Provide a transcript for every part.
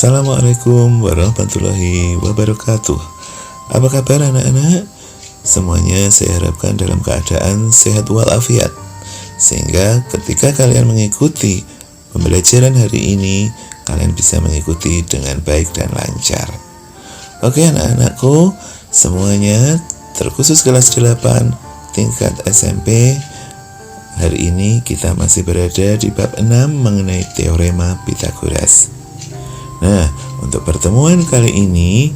Assalamualaikum warahmatullahi wabarakatuh. Apa kabar anak-anak? Semuanya saya harapkan dalam keadaan sehat walafiat, sehingga ketika kalian mengikuti pembelajaran hari ini, kalian bisa mengikuti dengan baik dan lancar. Oke anak-anakku, semuanya terkhusus kelas 8 tingkat SMP. Hari ini kita masih berada di bab 6 mengenai teorema Pythagoras. Nah, untuk pertemuan kali ini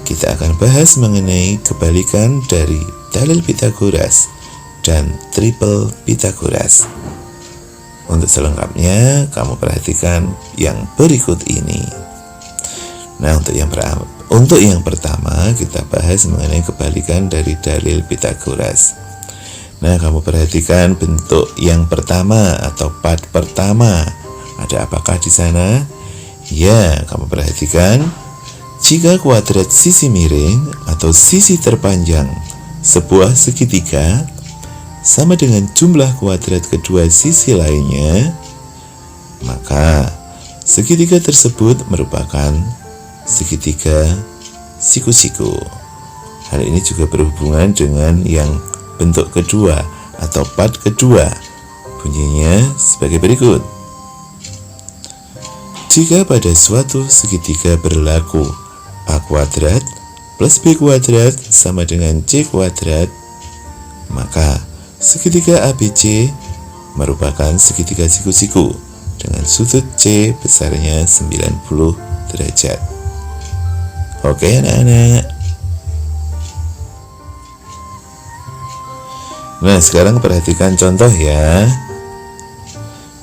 kita akan bahas mengenai kebalikan dari dalil Pythagoras dan triple Pythagoras. Untuk selengkapnya, kamu perhatikan yang berikut ini. Nah, untuk yang pertama kita bahas mengenai kebalikan dari dalil Pythagoras. Nah, kamu perhatikan bentuk yang pertama atau part pertama. Ada apakah di sana? Ya, kamu perhatikan. Jika kuadrat sisi miring atau sisi terpanjang sebuah segitiga sama dengan jumlah kuadrat kedua sisi lainnya, maka segitiga tersebut merupakan segitiga siku-siku. Hal ini juga berhubungan dengan yang bentuk kedua atau part kedua. Bunyinya sebagai berikut. Jika pada suatu segitiga berlaku A kuadrat plus B kuadrat sama dengan C kuadrat, maka segitiga ABC merupakan segitiga siku-siku dengan sudut C besarnya 90 derajat. Oke anak-anak. Nah, sekarang perhatikan contoh ya.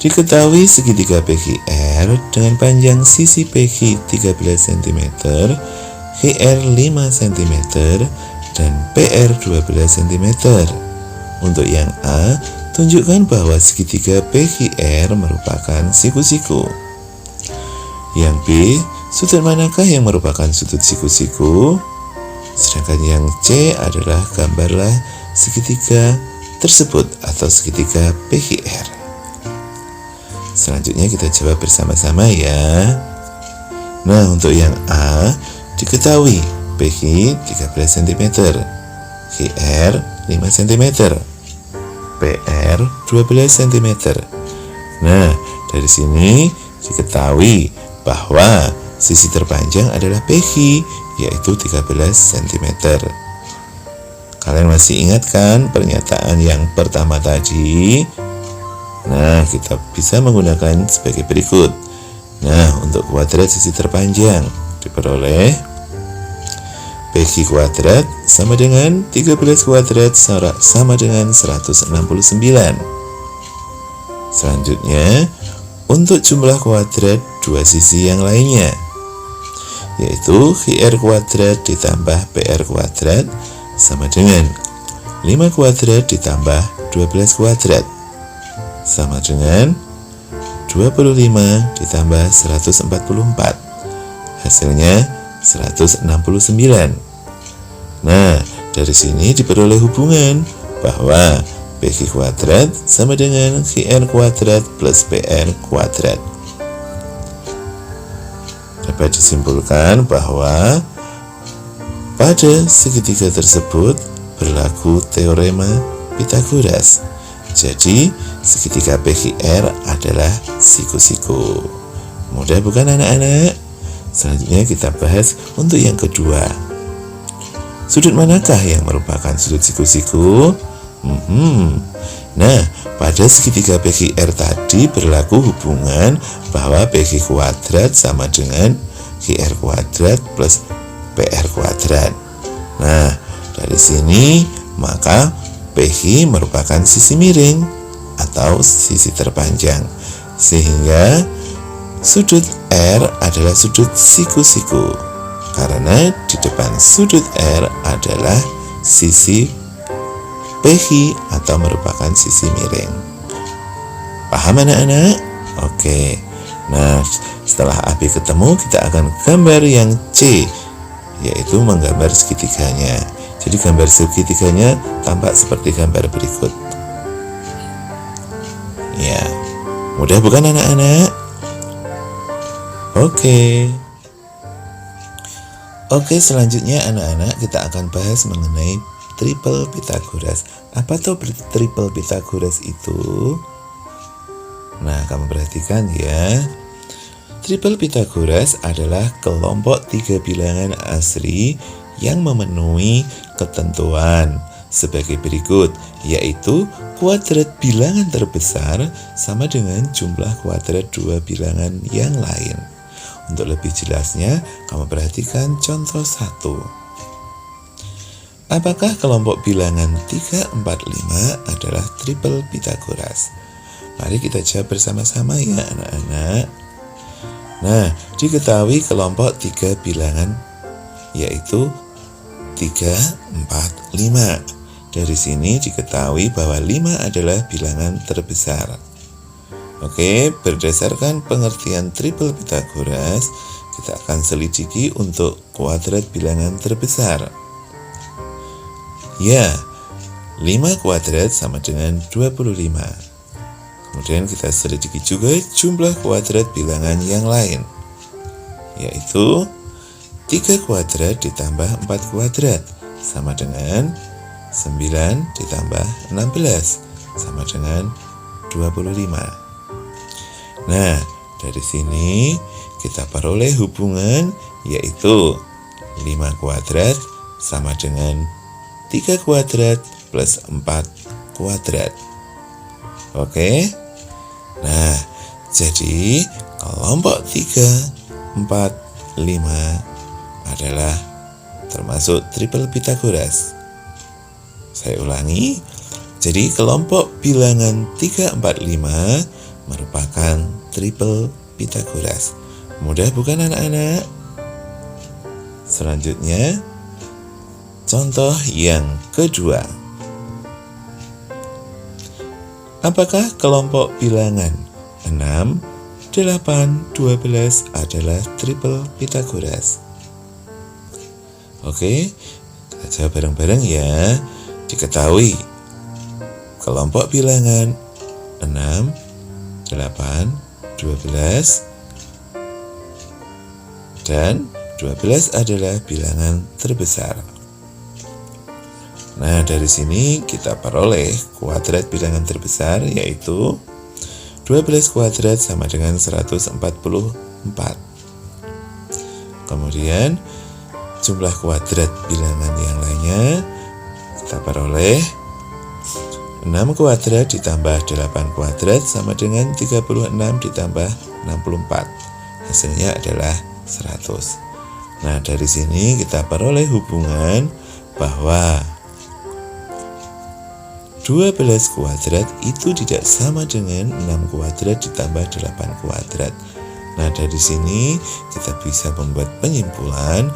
Diketahui segitiga PQR dengan panjang sisi PQ 13 cm, QR 5 cm, dan PR 12 cm. Untuk yang A, tunjukkan bahwa segitiga PQR merupakan siku-siku. Yang B, sudut manakah yang merupakan sudut siku-siku? Sedangkan yang C adalah gambarlah segitiga tersebut atau segitiga PQR. Selanjutnya kita coba bersama-sama ya. Nah, untuk yang A, diketahui PQ 13 cm, QR 5 cm, PR 12 cm. Nah, dari sini diketahui bahwa sisi terpanjang adalah PQ, yaitu 13 cm. Kalian masih ingat kan pernyataan yang pertama tadi? Nah, kita bisa menggunakan sebagai berikut. Nah, untuk kuadrat sisi terpanjang diperoleh PQ kuadrat sama dengan 13 kuadrat sama dengan 169. Selanjutnya, untuk jumlah kuadrat dua sisi yang lainnya, yaitu QR kuadrat ditambah PR kuadrat sama dengan 5 kuadrat ditambah 12 kuadrat sama dengan 25 ditambah 144. Hasilnya 169. Nah, dari sini diperoleh hubungan bahwa PQ kuadrat sama dengan QR kuadrat plus PR kuadrat. Dapat disimpulkan bahwa pada segitiga tersebut berlaku teorema Pythagoras. Jadi, segitiga PQR adalah siku-siku. Mudah bukan anak-anak? Selanjutnya kita bahas untuk yang kedua. Sudut manakah yang merupakan sudut siku-siku? Nah, pada segitiga PQR tadi berlaku hubungan bahwa PQ kuadrat sama dengan QR kuadrat plus PR kuadrat. Nah, dari sini maka PQ merupakan sisi miring atau sisi terpanjang, sehingga sudut R adalah sudut siku-siku karena di depan sudut R adalah sisi PQ atau merupakan sisi miring. Paham anak-anak? Oke. Nah, setelah AB ketemu, kita akan gambar yang C, yaitu menggambar segitiganya. Jadi gambar segitiganya tampak seperti gambar berikut. Ya, mudah bukan anak-anak? Oke. Oke, selanjutnya anak-anak kita akan bahas mengenai triple Pythagoras. Apa tuh triple Pythagoras itu? Nah, kamu perhatikan ya. Triple Pythagoras adalah kelompok 3 bilangan asli yang memenuhi ketentuan sebagai berikut, yaitu kuadrat bilangan terbesar sama dengan jumlah kuadrat 2 bilangan yang lain. Untuk lebih jelasnya, kamu perhatikan contoh 1. Apakah kelompok bilangan 3, 4, 5 adalah triple Pythagoras? Mari kita jawab bersama-sama ya anak-anak. Nah, diketahui kelompok 3 bilangan yaitu 3, 4, 5. Dari sini diketahui bahwa 5 adalah bilangan terbesar. Oke, berdasarkan pengertian triple Pythagoras, kita akan selidiki untuk kuadrat bilangan terbesar. Ya, 5 kuadrat sama dengan 25. Kemudian kita selidiki juga jumlah kuadrat bilangan yang lain, yaitu 3 kuadrat ditambah 4 kuadrat sama dengan 9 ditambah 16 sama dengan 25. Nah, dari sini kita peroleh hubungan yaitu 5 kuadrat sama dengan 3 kuadrat plus 4 kuadrat. Oke? Nah, jadi kelompok 3, 4, 5 adalah termasuk triple Pythagoras. Saya ulangi, jadi kelompok bilangan 3, 4, 5 merupakan triple Pythagoras. Mudah bukan anak-anak? Selanjutnya, contoh yang kedua. Apakah kelompok bilangan 6, 8, 12 adalah triple Pythagoras? Oke, kita jawab bareng-bareng ya. Diketahui kelompok bilangan 6, 8, 12 dan 12 adalah bilangan terbesar. Nah, dari sini kita peroleh kuadrat bilangan terbesar yaitu 12 kuadrat sama dengan 144. Kemudian jumlah kuadrat bilangan yang lainnya kita peroleh 6 kuadrat ditambah 8 kuadrat sama dengan 36 ditambah 64. Hasilnya adalah 100. Nah, dari sini kita peroleh hubungan bahwa 12 kuadrat itu tidak sama dengan 6 kuadrat ditambah 8 kuadrat. Nah, dari sini kita bisa membuat penyimpulan.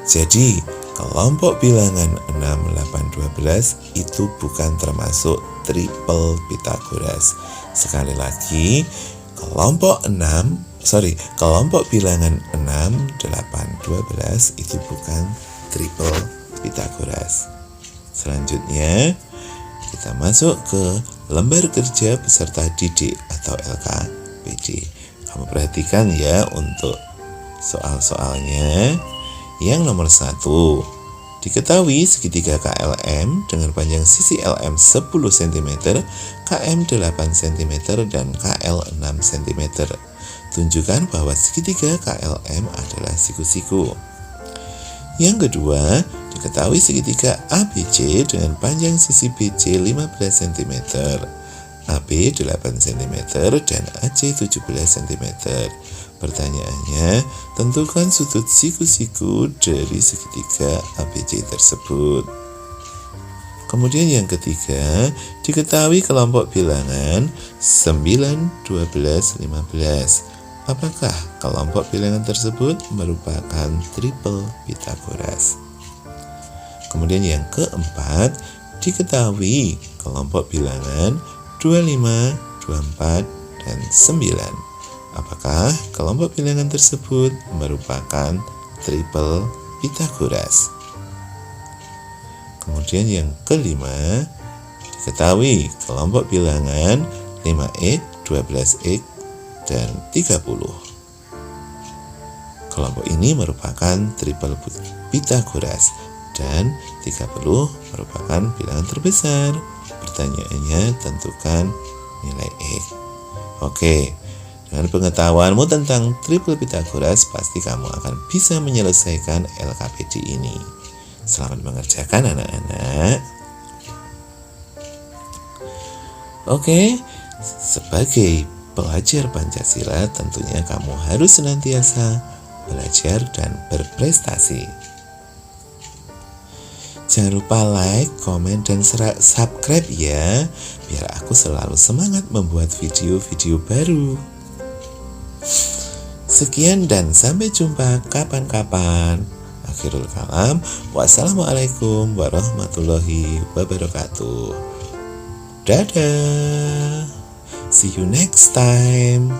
Jadi, kelompok bilangan 6, 8, 12 itu bukan termasuk triple Pythagoras. Sekali lagi, kelompok bilangan 6, 8, 12 itu bukan triple Pythagoras. Selanjutnya, kita masuk ke lembar kerja peserta didik atau LKPD. Kamu perhatikan ya untuk soal-soalnya. Yang nomor 1, diketahui segitiga KLM dengan panjang sisi LM 10 cm, KM 8 cm, dan KL 6 cm. Tunjukkan bahwa segitiga KLM adalah siku-siku. Yang kedua, diketahui segitiga ABC dengan panjang sisi BC 15 cm, AB 8 cm, dan AC 17 cm. Pertanyaannya, tentukan sudut siku-siku dari segitiga ABC tersebut. Kemudian yang ketiga, diketahui kelompok bilangan 9, 12, 15. Apakah kelompok bilangan tersebut merupakan triple Pythagoras? Kemudian yang keempat, diketahui kelompok bilangan 25, 24, dan 9. Apakah kelompok bilangan tersebut merupakan triple Pythagoras? Kemudian yang kelima, diketahui kelompok bilangan 5x, 12x, dan 30. Kelompok ini merupakan triple Pythagoras dan 30 merupakan bilangan terbesar. Pertanyaannya, tentukan nilai X. Oke, dengan pengetahuanmu tentang triple Pythagoras, pasti kamu akan bisa menyelesaikan LKPD ini. Selamat mengerjakan anak-anak. Oke, sebagai pelajar Pancasila tentunya kamu harus senantiasa belajar dan berprestasi. Jangan lupa like, komen, dan subscribe ya, biar aku selalu semangat membuat video-video baru. Sekian dan sampai jumpa kapan-kapan. Akhirul kalam, wassalamualaikum warahmatullahi wabarakatuh. Dadah, see you next time.